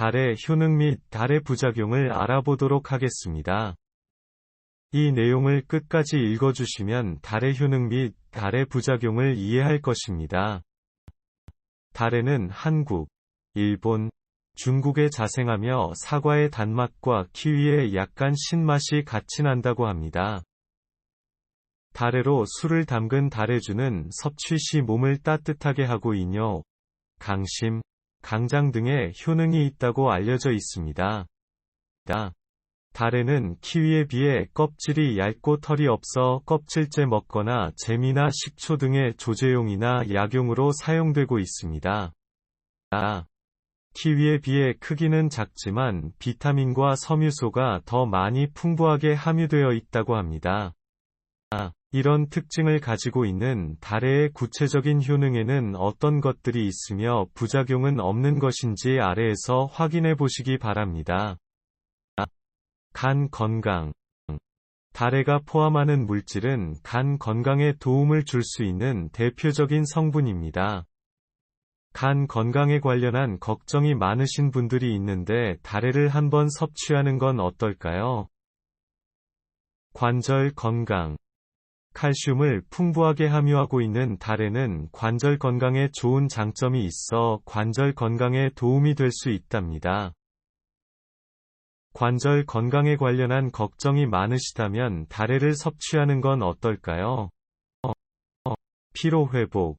달의 효능 및 달의 부작용을 알아보도록 하겠습니다. 이 내용을 끝까지 읽어주시면 달의 효능 및 달의 부작용을 이해할 것입니다. 달에는 한국, 일본, 중국에 자생하며 사과의 단맛과 키위의 약간 신맛이 같이 난다고 합니다. 달에로 술을 담근 달해주는 섭취 시 몸을 따뜻하게 하고 이뇨, 강심, 강장 등의 효능이 있다고 알려져 있습니다. 달에는 키위에 비해 껍질이 얇고 털이 없어 껍질째 먹거나 잼이나 식초 등의 조제용이나 약용으로 사용되고 있습니다. 키위에 비해 크기는 작지만 비타민과 섬유소가 더 많이 풍부하게 함유되어 있다고 합니다. 이런 특징을 가지고 있는 달해의 구체적인 효능에는 어떤 것들이 있으며 부작용은 없는 것인지 아래에서 확인해 보시기 바랍니다. 간 건강. 달해가 포함하는 물질은 간 건강에 도움을 줄 수 있는 대표적인 성분입니다. 간 건강에 관련한 걱정이 많으신 분들이 있는데 달해를 한번 섭취하는 건 어떨까요? 관절 건강. 칼슘을 풍부하게 함유하고 있는 달에는 관절 건강에 좋은 장점이 있어 관절 건강에 도움이 될 수 있답니다. 관절 건강에 관련한 걱정이 많으시다면 달해를 섭취하는 건 어떨까요? 피로 회복.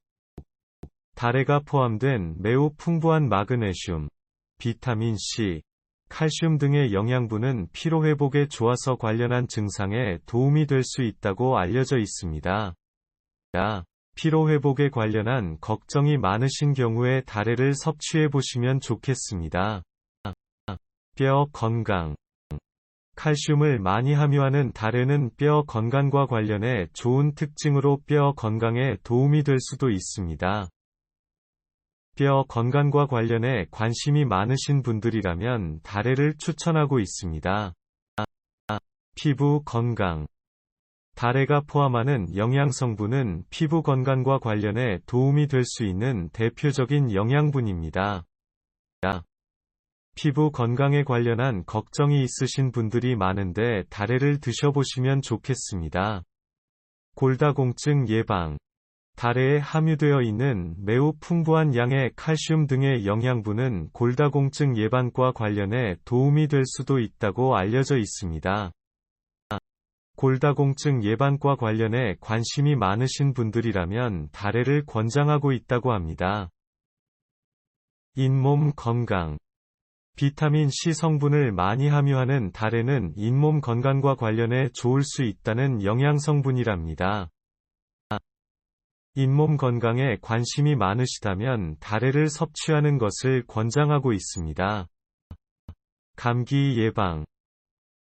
달해가 포함된 매우 풍부한 마그네슘, 비타민 C, 칼슘 등의 영양분은 피로 회복에 좋아서 관련한 증상에 도움이 될 수 있다고 알려져 있습니다. 피로 회복에 관련한 걱정이 많으신 경우에 달해를 섭취해 보시면 좋겠습니다. 뼈 건강. 칼슘을 많이 함유하는 달해는 뼈 건강과 관련해 좋은 특징으로 뼈 건강에 도움이 될 수도 있습니다. 뼈 건강과 관련해 관심이 많으신 분들이라면 달해를 추천하고 있습니다. 피부 건강. 달해가 포함하는 영양성분은 피부 건강과 관련해 도움이 될 수 있는 대표적인 영양분입니다. 피부 건강에 관련한 걱정이 있으신 분들이 많은데 달해를 드셔보시면 좋겠습니다. 골다공증 예방. 달해에 함유되어 있는 매우 풍부한 양의 칼슘 등의 영양분은 골다공증 예방과 관련해 도움이 될 수도 있다고 알려져 있습니다. 골다공증 예방과 관련해 관심이 많으신 분들이라면 달해를 권장하고 있다고 합니다. 잇몸 건강. 비타민 C 성분을 많이 함유하는 달해는 잇몸 건강과 관련해 좋을 수 있다는 영양성분이랍니다. 잇몸 건강에 관심이 많으시다면 달해를 섭취하는 것을 권장하고 있습니다. 감기 예방.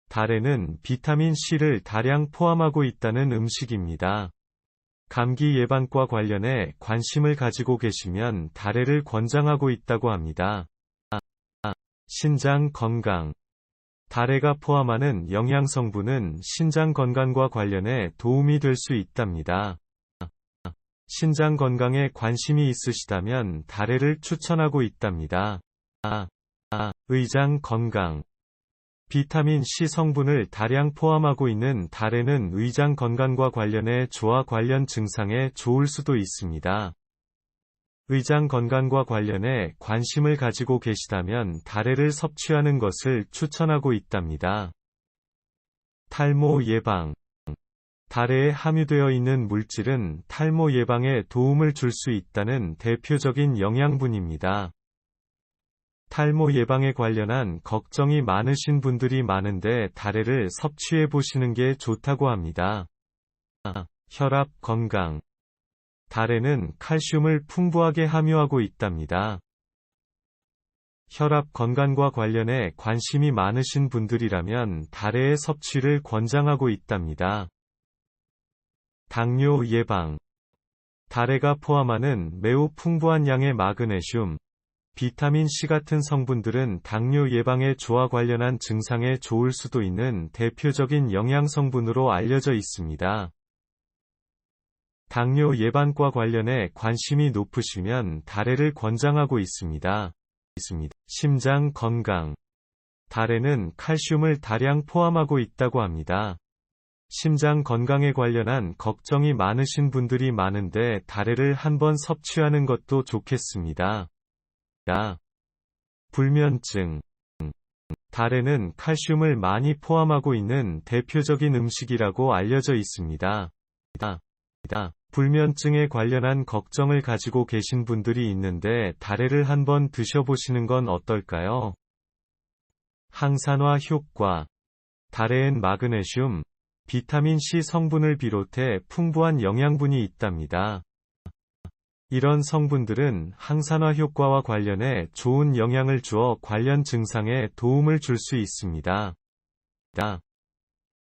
달해는 비타민 C를 다량 포함하고 있다는 음식입니다. 감기 예방과 관련해 관심을 가지고 계시면 달해를 권장하고 있다고 합니다. 신장 건강. 달해가 포함하는 영양성분은 신장 건강과 관련해 도움이 될 수 있답니다. 신장 건강에 관심이 있으시다면 달해를 추천하고 있답니다. 의장 건강. 비타민 C 성분을 다량 포함하고 있는 달해는 의장 건강과 관련해 조화 관련 증상에 좋을 수도 있습니다. 의장 건강과 관련해 관심을 가지고 계시다면 달해를 섭취하는 것을 추천하고 있답니다. 탈모 예방. 달해에 함유되어 있는 물질은 탈모 예방에 도움을 줄 수 있다는 대표적인 영양분입니다. 탈모 예방에 관련한 걱정이 많으신 분들이 많은데 달해를 섭취해 보시는 게 좋다고 합니다. 혈압 건강. 달해는 칼슘을 풍부하게 함유하고 있답니다. 혈압 건강과 관련해 관심이 많으신 분들이라면 달해의 섭취를 권장하고 있답니다. 당뇨 예방. 달해가 포함하는 매우 풍부한 양의 마그네슘, 비타민 C 같은 성분들은 당뇨 예방에 조화 관련한 증상에 좋을 수도 있는 대표적인 영양성분으로 알려져 있습니다. 당뇨 예방과 관련해 관심이 높으시면 달해를 권장하고 있습니다. 있습니다. 심장 건강. 달에는 칼슘을 다량 포함하고 있다고 합니다. 심장 건강에 관련한 걱정이 많으신 분들이 많은데 달에를 한번 섭취하는 것도 좋겠습니다. 불면증. 달에는 칼슘을 많이 포함하고 있는 대표적인 음식이라고 알려져 있습니다. 불면증에 관련한 걱정을 가지고 계신 분들이 있는데 달에를 한번 드셔보시는 건 어떨까요? 항산화 효과. 달에엔 마그네슘, 비타민 C 성분을 비롯해 풍부한 영양분이 있답니다. 이런 성분들은 항산화 효과와 관련해 좋은 영향을 주어 관련 증상에 도움을 줄 수 있습니다.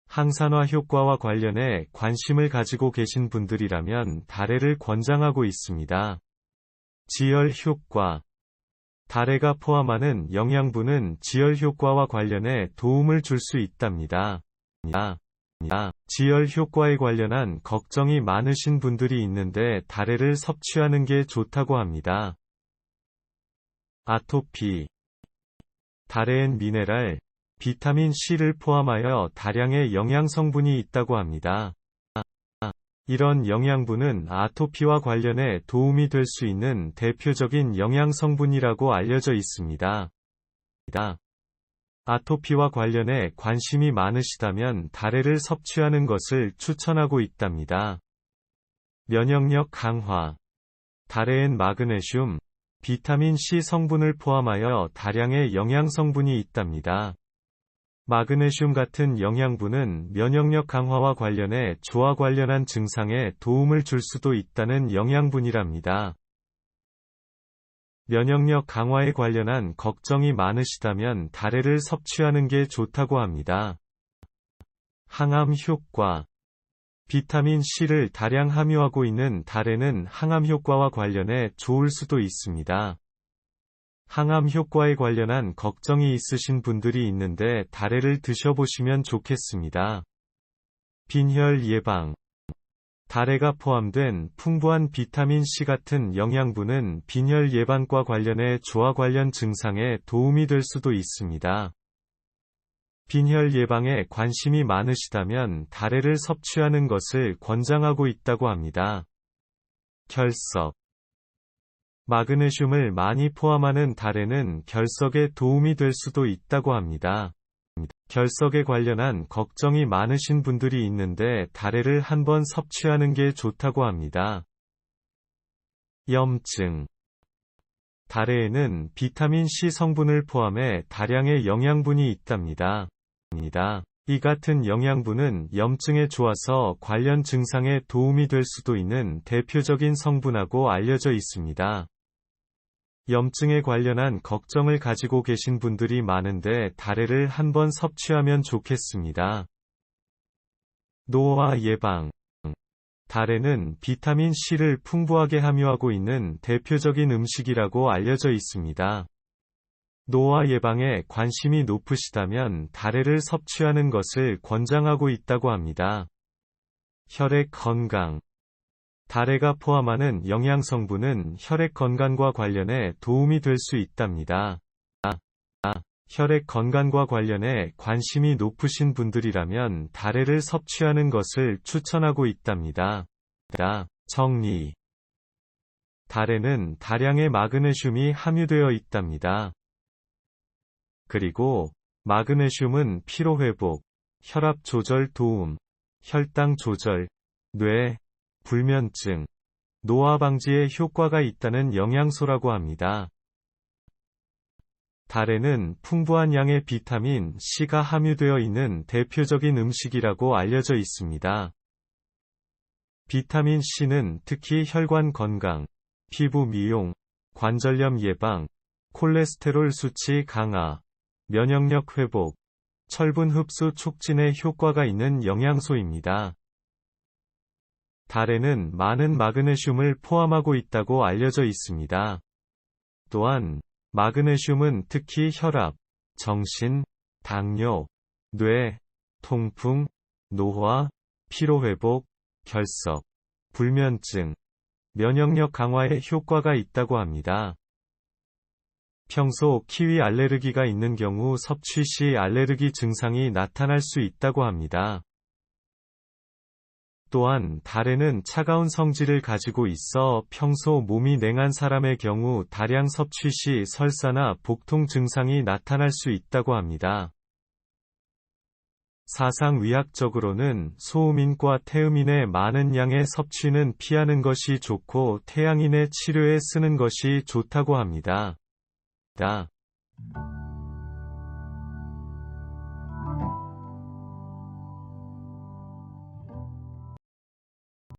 항산화 효과와 관련해 관심을 가지고 계신 분들이라면 달에를 권장하고 있습니다. 지혈 효과. 달에가 포함하는 영양분은 지혈 효과와 관련해 도움을 줄 수 있답니다. 지혈 효과에 관련한 걱정이 많으신 분들이 있는데 달에를 섭취하는 게 좋다고 합니다. 아토피. 달에엔 미네랄, 비타민 C를 포함하여 다량의 영양 성분이 있다고 합니다. 이런 영양분은 아토피와 관련해 도움이 될 수 있는 대표적인 영양 성분이라고 알려져 있습니다. 아토피와 관련해 관심이 많으시다면 달에를 섭취하는 것을 추천하고 있답니다. 면역력 강화. 달에엔 마그네슘, 비타민 C 성분을 포함하여 다량의 영양 성분이 있답니다. 마그네슘 같은 영양분은 면역력 강화와 관련해 조화 관련한 증상에 도움을 줄 수도 있다는 영양분이랍니다. 면역력 강화에 관련한 걱정이 많으시다면 달에를 섭취하는 게 좋다고 합니다. 항암 효과. 비타민 C를 다량 함유하고 있는 달에는 항암 효과와 관련해 좋을 수도 있습니다. 항암 효과에 관련한 걱정이 있으신 분들이 있는데 달에를 드셔보시면 좋겠습니다. 빈혈 예방. 달에가 포함된 풍부한 비타민 C 같은 영양분은 빈혈 예방과 관련해 조화 관련 증상에 도움이 될 수도 있습니다. 빈혈 예방에 관심이 많으시다면 달에를 섭취하는 것을 권장하고 있다고 합니다. 결석. 마그네슘을 많이 포함하는 달에는 결석에 도움이 될 수도 있다고 합니다. 결석에 관련한 걱정이 많으신 분들이 있는데 달에를 한번 섭취하는 게 좋다고 합니다. 염증. 달에에는 비타민 C 성분을 포함해 다량의 영양분이 있답니다. 이 같은 영양분은 염증에 좋아서 관련 증상에 도움이 될 수도 있는 대표적인 성분하고 알려져 있습니다. 염증에 관련한 걱정을 가지고 계신 분들이 많은데 달에를 한번 섭취하면 좋겠습니다. 노화 예방. 달에는 비타민 C를 풍부하게 함유하고 있는 대표적인 음식이라고 알려져 있습니다. 노화 예방에 관심이 높으시다면 달에를 섭취하는 것을 권장하고 있다고 합니다. 혈액 건강. 달에가 포함하는 영양 성분은 혈액 건강과 관련해 도움이 될 수 있답니다. 혈액 건강과 관련해 관심이 높으신 분들이라면 달에를 섭취하는 것을 추천하고 있답니다. 정리. 달에는 다량의 마그네슘이 함유되어 있답니다. 그리고 마그네슘은 피로회복, 혈압 조절 도움, 혈당 조절, 뇌, 불면증, 노화 방지에 효과가 있다는 영양소라고 합니다. 달에는 풍부한 양의 비타민 C가 함유되어 있는 대표적인 음식이라고 알려져 있습니다. 비타민 C는 특히 혈관 건강, 피부 미용, 관절염 예방, 콜레스테롤 수치 강화, 면역력 회복, 철분 흡수 촉진에 효과가 있는 영양소입니다. 달에는 많은 마그네슘을 포함하고 있다고 알려져 있습니다. 또한 마그네슘은 특히 혈압, 정신, 당뇨, 뇌, 통풍, 노화, 피로회복, 결석, 불면증, 면역력 강화에 효과가 있다고 합니다. 평소 키위 알레르기가 있는 경우 섭취 시 알레르기 증상이 나타날 수 있다고 합니다. 또한 달에는 차가운 성질을 가지고 있어 평소 몸이 냉한 사람의 경우 다량 섭취 시 설사나 복통 증상이 나타날 수 있다고 합니다. 사상의학적으로는 소음인과 태음인의 많은 양의 섭취는 피하는 것이 좋고 태양인의 치료에 쓰는 것이 좋다고 합니다.